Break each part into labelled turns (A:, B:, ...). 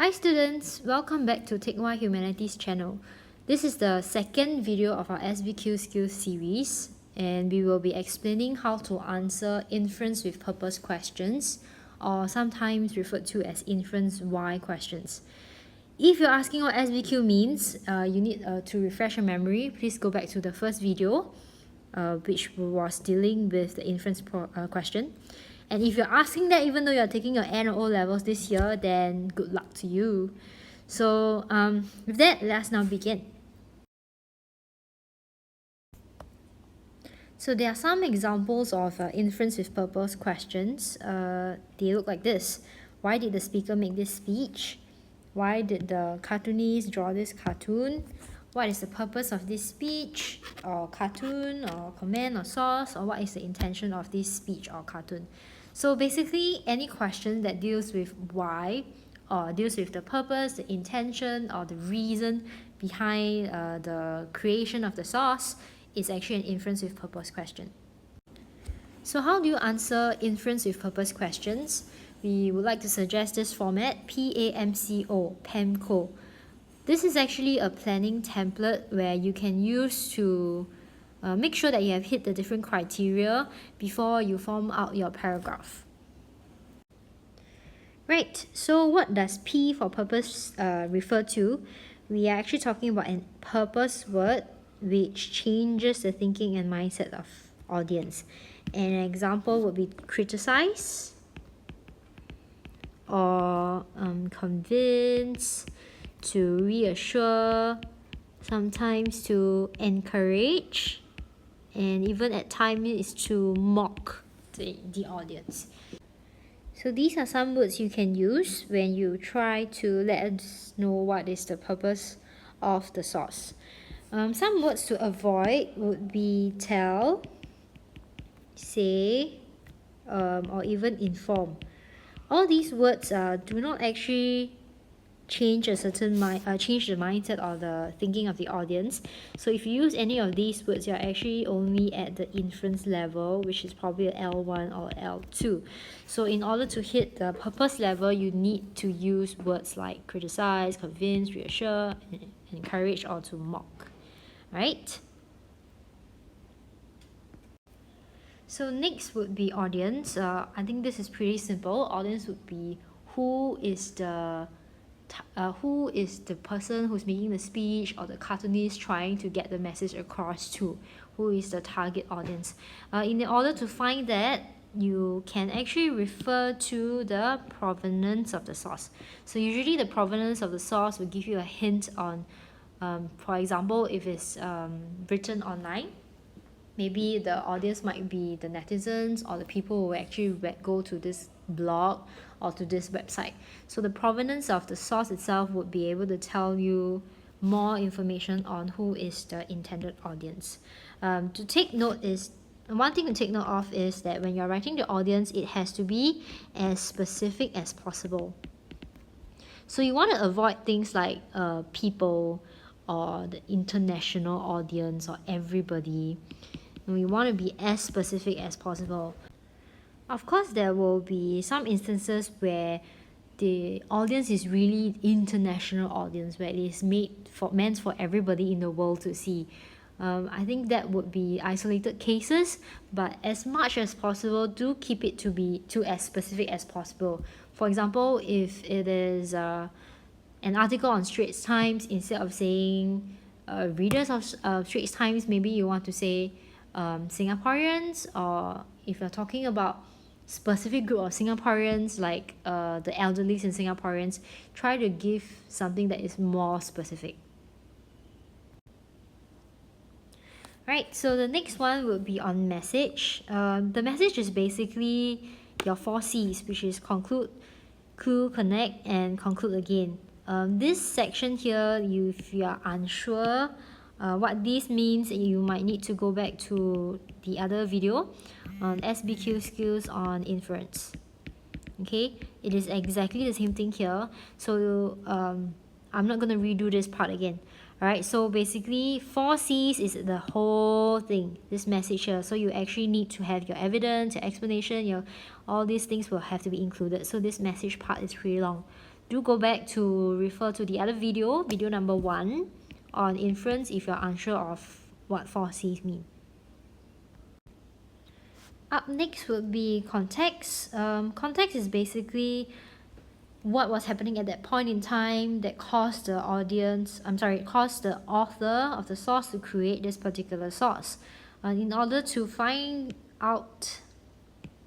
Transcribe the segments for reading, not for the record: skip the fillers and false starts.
A: Hi students, welcome back to Take Why Humanities channel. This is the second video of our SBQ Skill series, and we will be explaining how to answer inference with purpose questions, or sometimes referred to as inference why questions. If you're asking what SBQ means, you need to refresh your memory. Please go back to the first video, which was dealing with the inference question. And if you're asking that even though you're taking your N or O levels this year, then good luck to you. So with that, let's now begin. So there are some examples of inference with purpose questions. They look like this. Why did the speaker make this speech? Why did the cartoonist draw this cartoon? What is the purpose of this speech or cartoon or comment or source, or what is the intention of this speech or cartoon? So basically, any question that deals with why or deals with the purpose, the intention, or the reason behind the creation of the source is actually an inference with purpose question. So how do you answer inference with purpose questions? We would like to suggest this format, PAMCO, PAMCO. This is actually a planning template where you can use to make sure that you have hit the different criteria before you form out your paragraph. Right, so what does P for purpose refer to? We are actually talking about a purpose word which changes the thinking and mindset of audience. And an example would be criticize or convince, to reassure, sometimes to encourage, and even at times is to mock the audience. So these are some words you can use when you try to let us know what is the purpose of the source. Some words to avoid would be tell, say, or even inform. All these words do not actually change the mindset or the thinking of the audience. So if you use any of these words, you're actually only at the inference level, which is probably a L1 or L2. So in order to hit the purpose level, you need to use words like criticize, convince, reassure, encourage, or to mock. Right? So next would be audience. I think this is pretty simple. Audience would be who is the person who's making the speech or the cartoonist trying to get the message across to, who is the target audience. In order to find that, you can actually refer to the provenance of the source. So usually the provenance of the source will give you a hint on, for example, if it's written online, maybe the audience might be the netizens or the people who actually go to this blog or to this website. So the provenance of the source itself would be able to tell you more information on who is the intended audience. To take note is, one thing to take note of is that when you're writing the audience, it has to be as specific as possible. So you want to avoid things like people or the international audience or everybody. And we want to be as specific as possible. Of course, there will be some instances where the audience is really international audience, where it is meant for everybody in the world to see. I think that would be isolated cases, but as much as possible, do keep it to as specific as possible. For example, if it is an article on Straits Times, instead of saying readers of Straits Times, maybe you want to say Singaporeans, or if you're talking about specific group of Singaporeans like the elderly and Singaporeans, try to give something that is more specific. Right, so the next one would be on message. The message is basically your 4 C's, which is conclude, clue, connect, and conclude again. This section here, if you are unsure what this means, you might need to go back to the other video on SBQ skills on inference. Okay, it is exactly the same thing here. So I'm not going to redo this part again. Alright, so basically 4 C's is the whole thing, this message here. So you actually need to have your evidence, your explanation, all these things will have to be included. So this message part is pretty long. do go back to refer to the other video number 1 on inference if you're unsure of what 4Cs mean. Up next would be context. Context is basically what was happening at that point in time that caused the caused the author of the source to create this particular source. In order to find out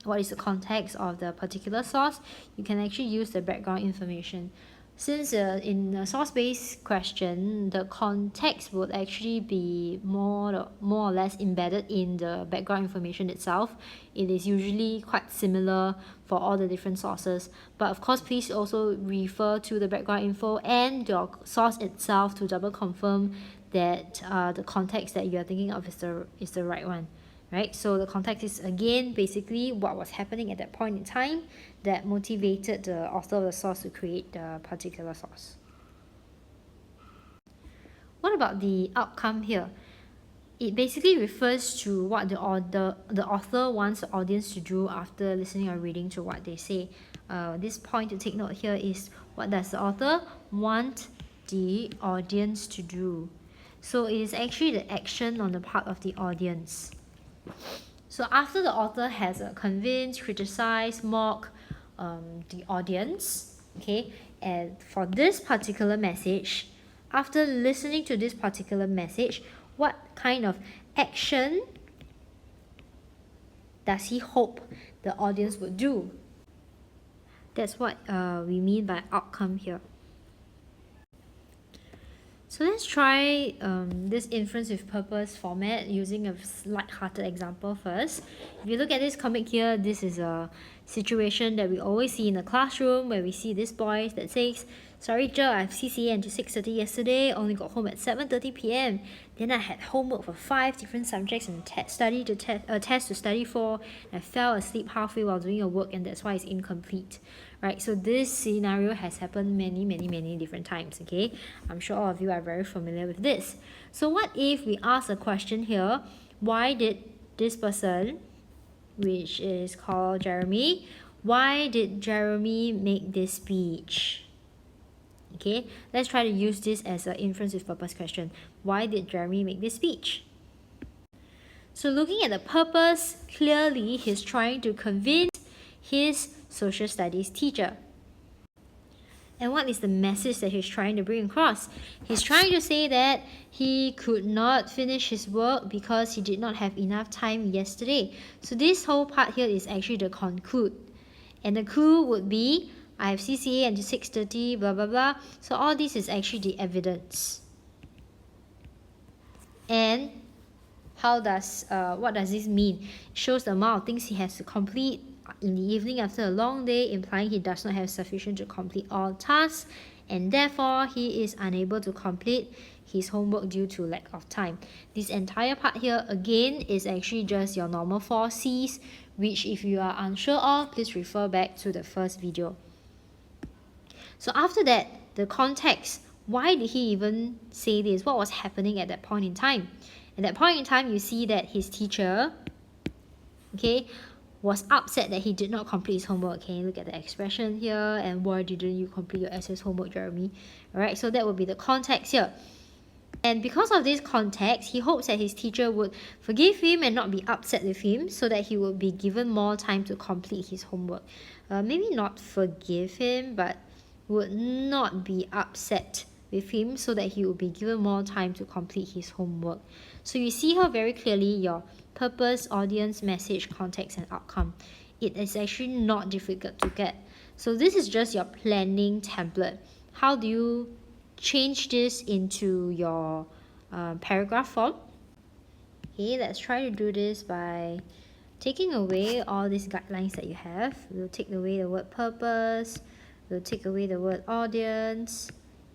A: what is the context of the particular source, you can actually use the background information. Since in a source-based question, the context would actually be more or less embedded in the background information itself. It is usually quite similar for all the different sources. But of course, please also refer to the background info and your source itself to double confirm that the context that you are thinking of is the right one. Right? So the context is again basically what was happening at that point in time that motivated the author of the source to create the particular source. What about the outcome here? It basically refers to what the author wants the audience to do after listening or reading to what they say. This point to take note here is, what does the author want the audience to do? So it is actually the action on the part of the audience. So after the author has convinced, criticized, mocked the audience, okay, and for this particular message, after listening to this particular message, what kind of action does he hope the audience would do? That's what we mean by outcome here. So let's try this inference with purpose format using a light-hearted example first. If you look at this comic here, this is a situation that we always see in the classroom where we see this boy that says, "Sorry, Jer, I have CCA until 6:30 yesterday, only got home at 7:30 p.m. Then I had homework for 5 different subjects and test to study for. I fell asleep halfway while doing your work and that's why it's incomplete." Right, so this scenario has happened many different times, okay? I'm sure all of you are very familiar with this. So what if we ask a question here, why did this person, which is called Jeremy, why did Jeremy make this speech? Okay, let's try to use this as an inference with purpose question. Why did Jeremy make this speech? So looking at the purpose, clearly he's trying to convince his social studies teacher. And what is the message that he's trying to bring across? He's trying to say that he could not finish his work because he did not have enough time yesterday. So this whole part here is actually the conclude. And the clue would be, I have CCA until 6:30, blah blah blah. So all this is actually the evidence. And what does this mean? It shows the amount of things he has to complete in the evening after a long day, implying he does not have sufficient to complete all tasks, and therefore he is unable to complete his homework due to lack of time. This entire part here again is actually just your normal 4Cs, which if you are unsure of, please refer back to the first video. So after that, the context. Why did he even say this? What was happening at that point in time? At that point in time, you see that his teacher, okay, was upset that he did not complete his homework. Okay, look at the expression here. And why didn't you complete your SS homework, Jeremy? Alright, so that would be the context here. And because of this context, he hopes that his teacher would forgive him and not be upset with him so that he would be given more time to complete his homework. Maybe not forgive him, but would not be upset with him so that he would be given more time to complete his homework. So you see here very clearly your purpose, audience, message, context, and outcome. It is actually not difficult to get. So this is just your planning template. How do you change this into your paragraph form? Okay, let's try to do this by taking away all these guidelines that you have. We'll take away the word purpose, we'll take away the word audience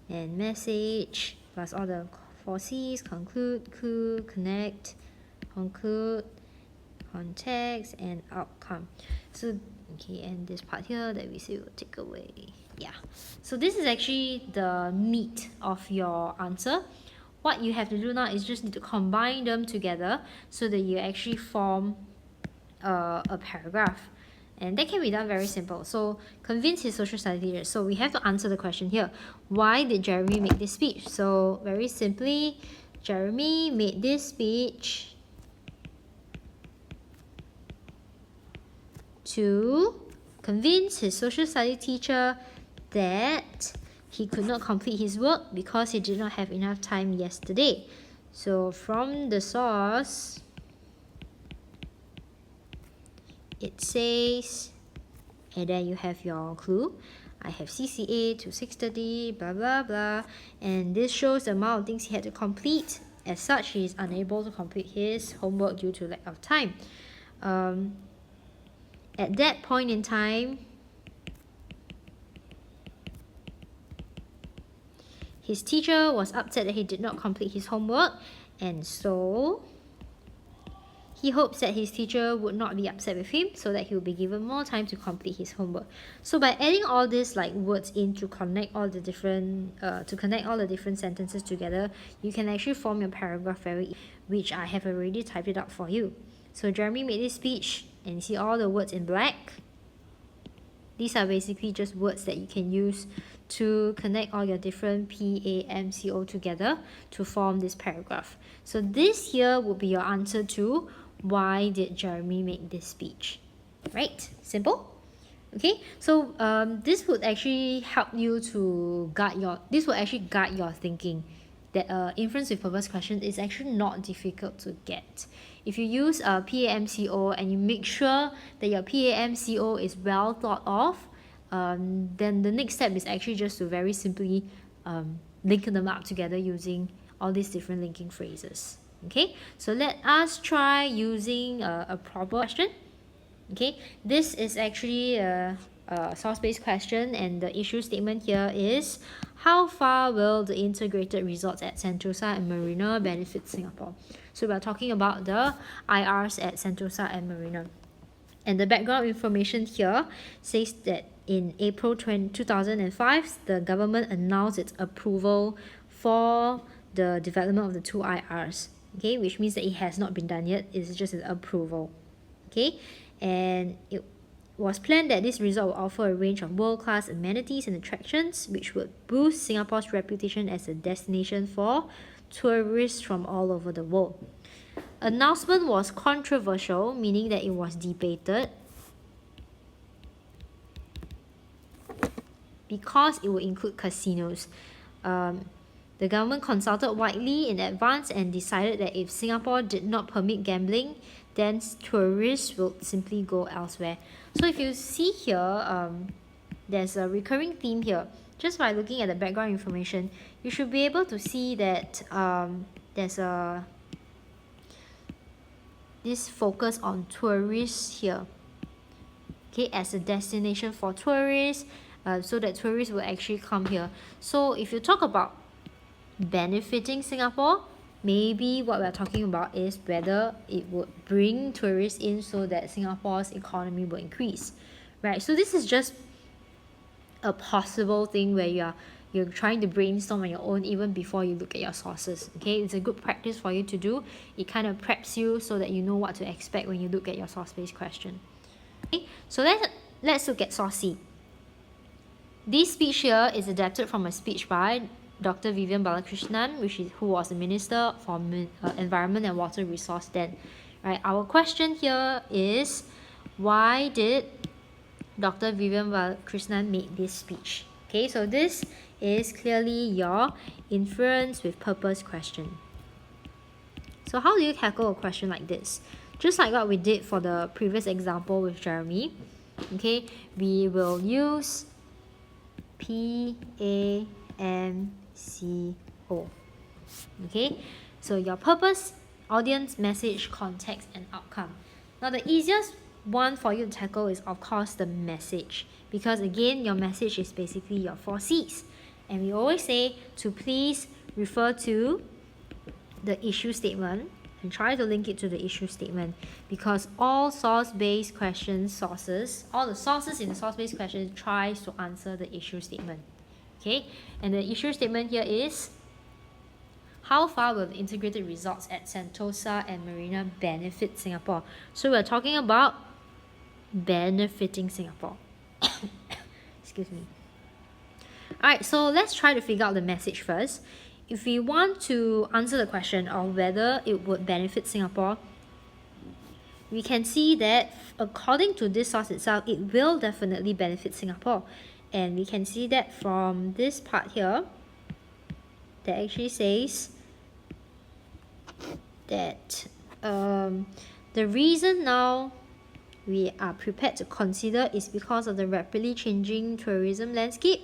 A: and message, plus all the 4Cs, conclude, clue, connect, conclude, context, and outcome. So okay, and this part here that we say we'll take away. Yeah, so this is actually the meat of your answer. What you have to do now is just need to combine them together so that you actually form a paragraph. And that can be done very simple. So convince his social studies teacher. So we have to answer the question here. Why did Jeremy make this speech? So very simply, Jeremy made this speech to convince his social studies teacher that he could not complete his work because he did not have enough time yesterday. So from the source, it says, and then you have your clue. I have CCA to 6:30, blah blah blah, and this shows the amount of things he had to complete. As such, he is unable to complete his homework due to lack of time. At that point in time, his teacher was upset that he did not complete his homework, and so he hopes that his teacher would not be upset with him so that he will be given more time to complete his homework. So by adding all these like words in to connect all the different sentences together, you can actually form your paragraph which I have already typed it out for you. So Jeremy made this speech, and you see all the words in black. These are basically just words that you can use to connect all your different PAMCO together to form this paragraph. So this here would be your answer to why did Jeremy make this speech, right? Simple. Okay, so this would actually help you to guide your thinking. That inference with purpose question is actually not difficult to get. If you use a PAMCO and you make sure that your PAMCO is well thought of, then the next step is actually just to very simply link them up together using all these different linking phrases. Okay, so let us try using a proper question. Okay, this is actually a source-based question, and the issue statement here is, how far will the integrated resorts at Sentosa and Marina benefit Singapore? So we're talking about the IRs at Sentosa and Marina. And the background information here says that in April 2005, the government announced its approval for the development of the two IRs. Okay, which means that it has not been done yet, it's just an approval. Okay, and it was planned that this resort will offer a range of world-class amenities and attractions which would boost Singapore's reputation as a destination for tourists from all over the world. Announcement was controversial, meaning that it was debated because it would include casinos. The government consulted widely in advance and decided that if Singapore did not permit gambling, then tourists will simply go elsewhere. So if you see here, there's a recurring theme here. Just by looking at the background information, you should be able to see that there's this focus on tourists here. Okay, as a destination for tourists, so that tourists will actually come here. So if you talk about benefiting Singapore, maybe what we're talking about is whether it would bring tourists in so that Singapore's economy will increase, right? So this is just a possible thing where you're trying to brainstorm on your own even before you look at your sources. Okay, it's a good practice for you to do. It kind of preps you so that you know what to expect when you look at your source-based question. Okay, so let's look at source C. This speech here is adapted from a speech by Dr. Vivian Balakrishnan, who was the Minister for Environment and Water Resource then. Right, our question here is, why did Dr. Vivian Balakrishnan make this speech? Okay, so this is clearly your inference with purpose question. So how do you tackle a question like this? Just like what we did for the previous example with Jeremy, okay, we will use PAMCO. Okay, so your purpose, audience, message, context, and outcome. Now the easiest one for you to tackle is of course the message, because again your message is basically your 4 C's, and we always say to please refer to the issue statement and try to link it to the issue statement, because all source-based question sources, all the sources in the source-based question tries to answer the issue statement. Okay, and the issue statement here is, how far will the integrated resorts at Sentosa and Marina benefit Singapore? So we're talking about benefiting Singapore. Excuse me. Alright, so let's try to figure out the message first. If we want to answer the question of whether it would benefit Singapore, we can see that according to this source itself, it will definitely benefit Singapore. And we can see that from this part here, that actually says that the reason now we are prepared to consider is because of the rapidly changing tourism landscape.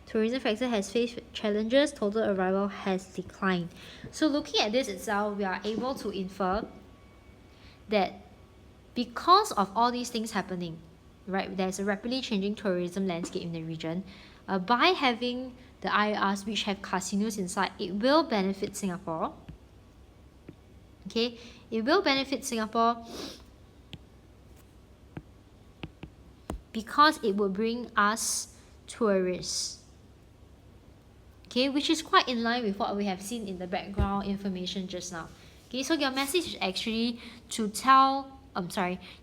A: Tourism sector has faced challenges, total arrival has declined. So looking at this itself, we are able to infer that because of all these things happening, right, there's a rapidly changing tourism landscape in the region. By having the IRs which have casinos inside, it will benefit Singapore. Okay, it will benefit Singapore because it will bring us tourists. Okay, which is quite in line with what we have seen in the background information just now. Okay, so your message is actually to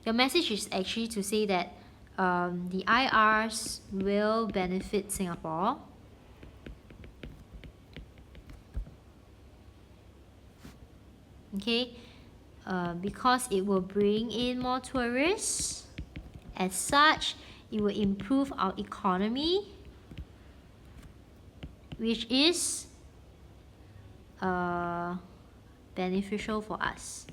A: your message is actually to say that the IRs will benefit Singapore okay, because it will bring in more tourists. As such, it will improve our economy, which is beneficial for us.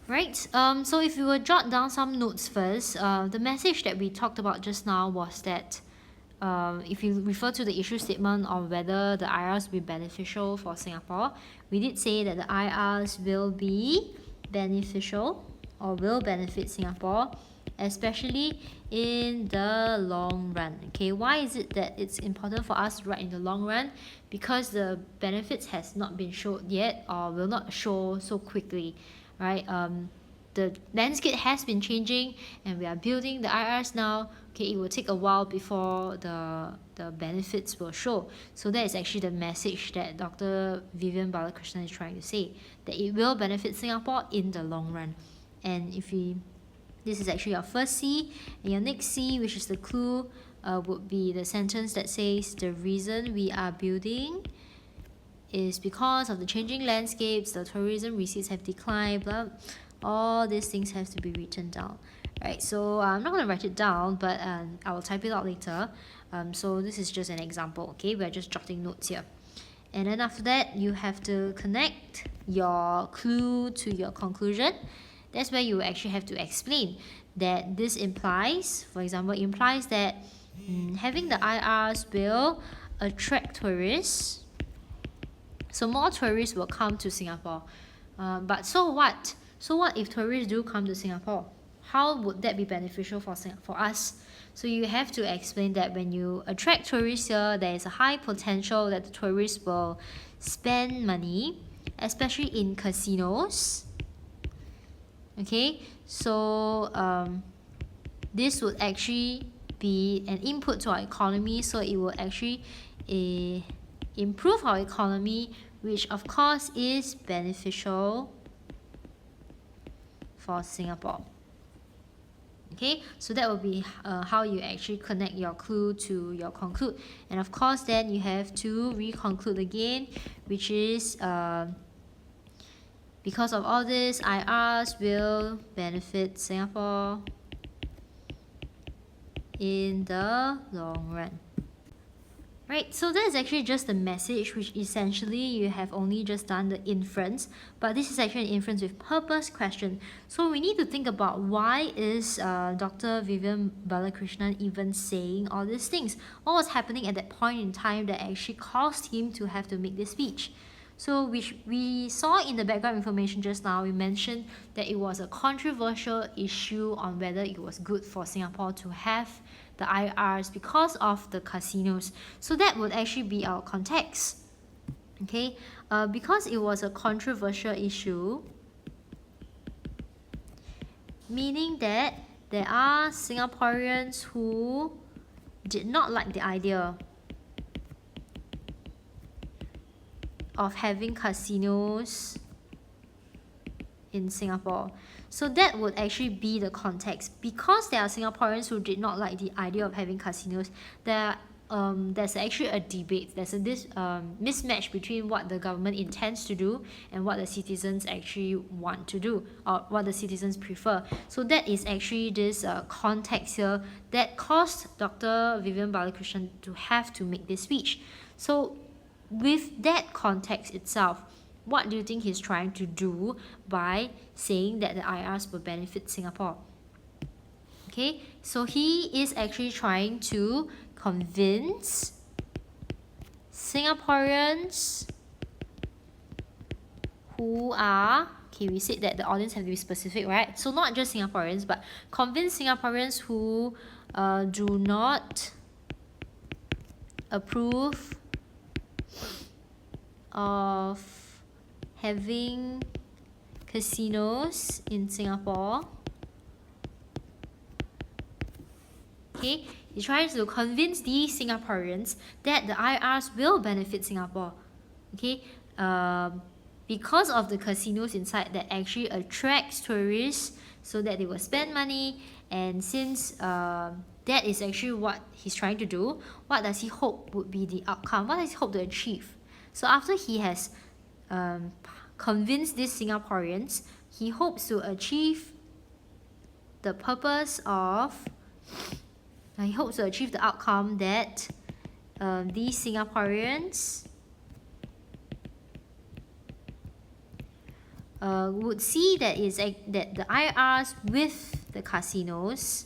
A: Right, so if we will jot down some notes first, the message that we talked about just now was that if you refer to the issue statement on whether the IRs will be beneficial for Singapore, we did say that the IRs will be beneficial or will benefit Singapore, especially in the long run. Okay, why is it that it's important for us to write in the long run? Because the benefits has not been showed yet or will not show so quickly, right? The landscape has been changing and we are building the IRs now. Okay, it will take a while before the benefits will show. So that is actually the message that Dr. Vivian Balakrishnan is trying to say, that it will benefit Singapore in the long run. And this is actually your first C, and your next C, which is the clue, would be the sentence that says the reason we are building is because of the changing landscapes, the tourism receipts have declined, blah. All these things have to be written down, right? So I'm not going to write it down, but I will type it out later. So this is just an example, okay? We're just jotting notes here. And then after that, you have to connect your clue to your conclusion. That's where you actually have to explain that this implies, for example, implies that having the IRs will attract tourists So more tourists will come to Singapore. But so what? So what if tourists do come to Singapore? How would that be beneficial for us? So you have to explain that when you attract tourists here, there is a high potential that the tourists will spend money, especially in casinos. Okay, so this would actually be an input to our economy, so it will actually improve our economy, which of course is beneficial for Singapore. Okay, so that will be how you actually connect your clue to your conclude. And of course then you have to reconclude again, which is because of all this, IRs will benefit Singapore in the long run. Right, so that is actually just the message, which essentially you have only just done the inference, but this is actually an inference with purpose question. So we need to think about why is Dr. Vivian Balakrishnan even saying all these things? What was happening at that point in time that actually caused him to have to make this speech? So which we saw in the background information just now, we mentioned that it was a controversial issue on whether it was good for Singapore to have the IRs because of the casinos. So that would actually be our context. Okay, because it was a controversial issue, meaning that there are Singaporeans who did not like the idea of having casinos in Singapore. So that would actually be the context. Because there are Singaporeans who did not like the idea of having casinos, there's actually a debate. There's this mismatch between what the government intends to do and what the citizens actually want to do, or what the citizens prefer. So that is actually this context here that caused Dr. Vivian Balakrishnan to have to make this speech. So with that context itself, what do you think he's trying to do by saying that the IRs will benefit Singapore? Okay, so he is actually trying to convince Singaporeans who are, okay, we said that the audience have to be specific, right? So not just Singaporeans, but convince Singaporeans who do not approve of having casinos in Singapore. Okay, he tries to convince these Singaporeans that the IRs will benefit Singapore. Okay, because of the casinos inside that actually attracts tourists so that they will spend money. And since that is actually what he's trying to do, what does he hope would be the outcome? What does he hope to achieve? So after he has convinced these Singaporeans, he hopes to achieve the purpose of, he hopes to achieve the outcome that these Singaporeans would see that that the IRs with the casinos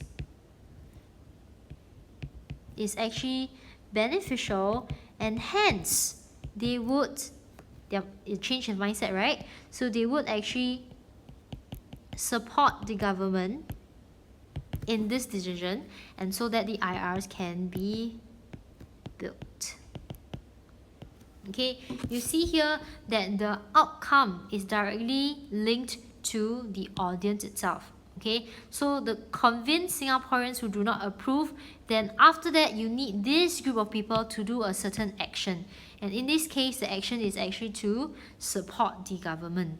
A: is actually beneficial, and hence they would change their mindset, right? So they would actually support the government in this decision, and so that the IRs can be built. Okay, you see here that the outcome is directly linked to the audience itself. Okay, so the convince Singaporeans who do not approve, then after that you need this group of people to do a certain action, and in this case the action is actually to support the government.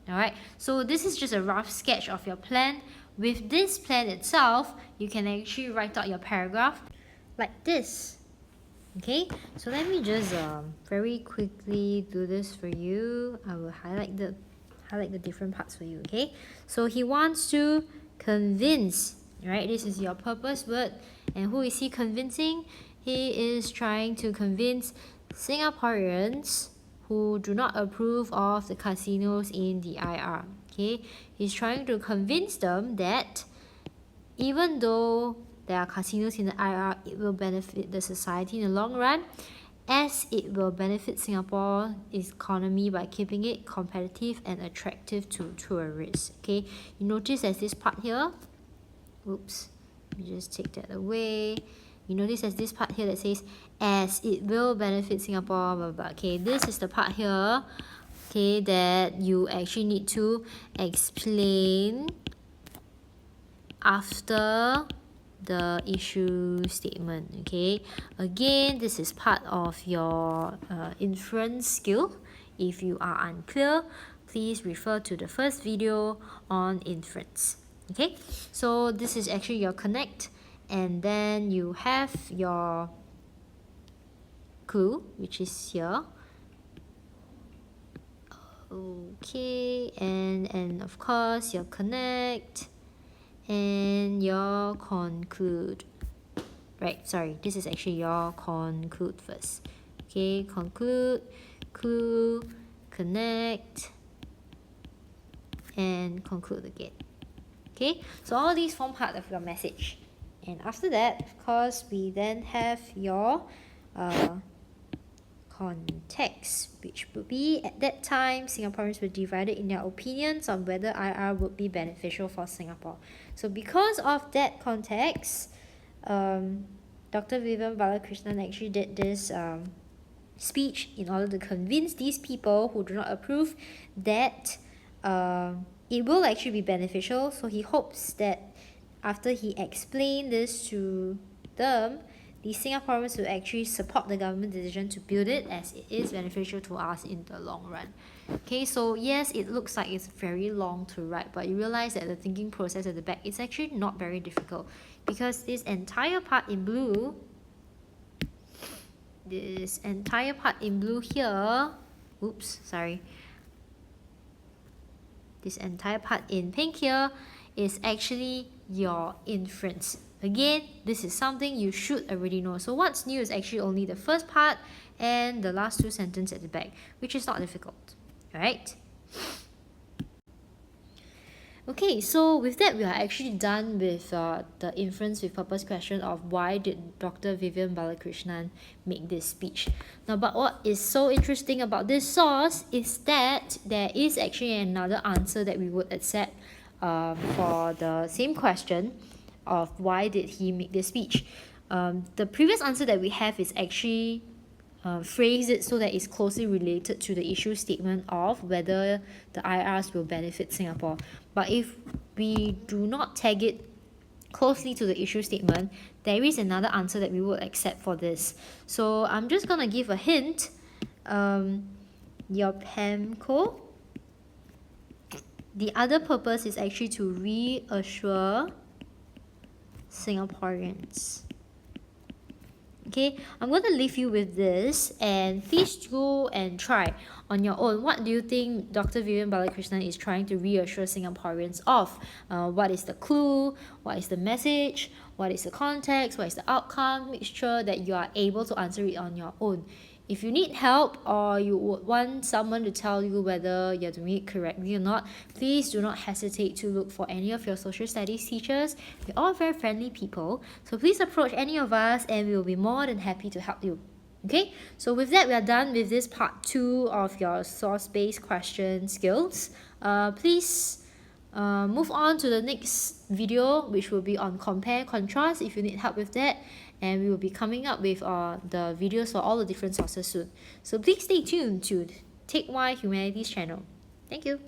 A: Alright, so this is just a rough sketch of your plan. With this plan itself, you can actually write out your paragraph like this. Okay, so let me just very quickly do this for you. I will highlight the different parts for you. Okay, so he wants to convince, right? This is your purpose word. And who is he convincing? He is trying to convince Singaporeans who do not approve of the casinos in the IR. Okay, he's trying to convince them that even though there are casinos in the IR, it will benefit the society in the long run. as it will benefit Singapore's economy by keeping it competitive and attractive to tourists. Okay, you notice there's this part here. Oops, let me just take that away. You notice there's this part here that says as it will benefit Singapore, blah, blah, blah. Okay, this is the part here, okay, that you actually need to explain after the issue statement. Okay, again, this is part of your inference skill. If you are unclear, please refer to the first video on inference. Okay, so this is actually your connect, and then you have your clue, which is here. Okay, and of course your connect and your conclude. Right, sorry, this is actually your conclude first. Okay, conclude, clue, connect, and conclude again. Okay, so all these form part of your message. And after that, of course, we then have your context, which would be at that time Singaporeans were divided in their opinions on whether IR would be beneficial for Singapore. So because of that context, Dr. Vivian Balakrishnan actually did this speech in order to convince these people who do not approve that it will actually be beneficial. So he hopes that after he explained this to them, the Singaporeans will actually support the government decision to build it, as it is beneficial to us in the long run. Okay, so yes, it looks like it's very long to write, but you realize that the thinking process at the back is actually not very difficult, because this entire part in blue here, oops, sorry, this entire part in pink here is actually your inference. Again, this is something you should already know. So what's new is actually only the first part and the last two sentences at the back, which is not difficult. Alright? Okay, so with that, we are actually done with the inference with purpose question of why did Dr. Vivian Balakrishnan make this speech. Now, but what is so interesting about this source is that there is actually another answer that we would accept for the same question of why did he make this speech. The previous answer that we have is actually phrase it so that it's closely related to the issue statement of whether the IRs will benefit Singapore. But if we do not tag it closely to the issue statement, there is another answer that we will accept for this. So I'm just gonna give a hint. Your PEMCO, the other purpose is actually to reassure Singaporeans. Okay, I'm going to leave you with this, and please go and try on your own. What do you think Dr. Vivian Balakrishnan is trying to reassure Singaporeans of? What is the clue? What is the message? What is the context? What is the outcome? Make sure that you are able to answer it on your own. If you need help or you would want someone to tell you whether you're doing it correctly or not, please do not hesitate to look for any of your social studies teachers. We're all very friendly people, so please approach any of us and we will be more than happy to help you. Okay, so with that, we are done with this part 2 of your source-based question skills. Please move on to the next video, which will be on compare contrast if you need help with that, and we will be coming up with the videos for all the different sources soon. So please stay tuned to Take Y Humanities channel. Thank you.